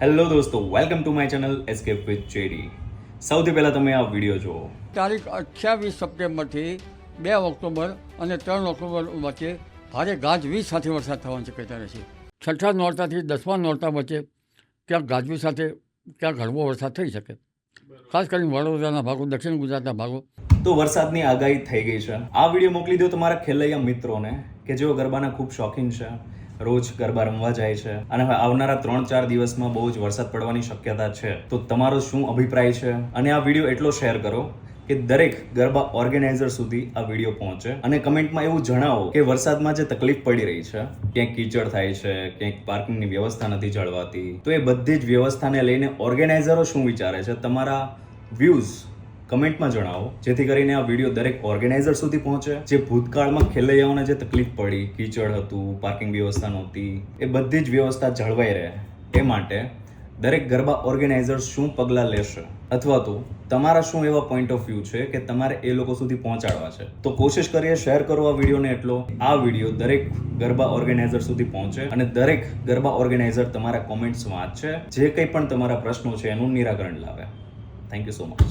Hello દોસ્તો, welcome to my channel escape with JD. સૌથી પહેલા તમે આ વિડીયો જુઓ. તારીખ 28 સપ્ટેમ્બરથી 2 ઓક્ટોબર અને 3 ઓક્ટોબર વચ્ચે ભારે ગાજવીજ સાથે વરસાદ થવાની શક્યતા રહેશે. છઠ્ઠા નોરતાથી 10મા નોરતા વચ્ચે ક્યાંક ગાજવીજ સાથે ક્યાંક હળવો વરસાદ થઈ શકે, ખાસ કરીને વડોદરાના ભાગો, દક્ષિણ ગુજરાતના ભાગો. તો વરસાદની આગાહી થઈ ગઈ છે. આ વિડીયો મોકલી દો તમારા ખેલૈયા મિત્રોને કે જેઓ ગરબાના ખૂબ શોખીન છે, રોજ ગરબા રમવા જાય છે અને હવે આવનારા 3-4 દિવસમાં બહુ જ વરસાદ પડવાની શક્યતા છે. તો તમારો શું અભિપ્રાય છે? અને આ વિડીયો એટલો શેર કરો કે દરેક ગરબા ઓર્ગેનાઇઝર સુધી આ વિડીયો પહોંચે અને કમેન્ટમાં એવું જણાવો કે વરસાદમાં જે તકલીફ પડી રહી છે, ક્યાંક કીચડ થાય છે, ક્યાંક પાર્કિંગની વ્યવસ્થા નથી જળવાતી, તો એ બધી જ વ્યવસ્થાને લઈને ઓર્ગેનાઇઝરો શું વિચારે છે, તમારા વ્યૂઝ કમેન્ટમાં જણાવો, જેથી કરીને આ વિડીયો દરેક ઓર્ગેનાઇઝર સુધી પહોંચે. જે ભૂતકાળમાં ખેલૈયાઓને જે તકલીફ પડી, કીચડ હતું, પાર્કિંગ વ્યવસ્થા નહોતી, એ બધી જ વ્યવસ્થા જળવાઈ રહે એ માટે દરેક ગરબા ઓર્ગેનાઇઝર શું પગલાં લેશે, અથવા તો તમારા શું એવા પોઈન્ટ ઓફ વ્યૂ છે કે તમારે એ લોકો સુધી પહોંચાડવા છે, તો કોશિશ કરીએ શેર કરો આ વિડીયોને એટલો. આ વિડીયો દરેક ગરબા ઓર્ગેનાઇઝર સુધી પહોંચે અને દરેક ગરબા ઓર્ગેનાઇઝર તમારા કોમેન્ટ્સ વાંચે, જે કંઈ પણ તમારા પ્રશ્નો છે એનું નિરાકરણ લાવે. Thank you so much.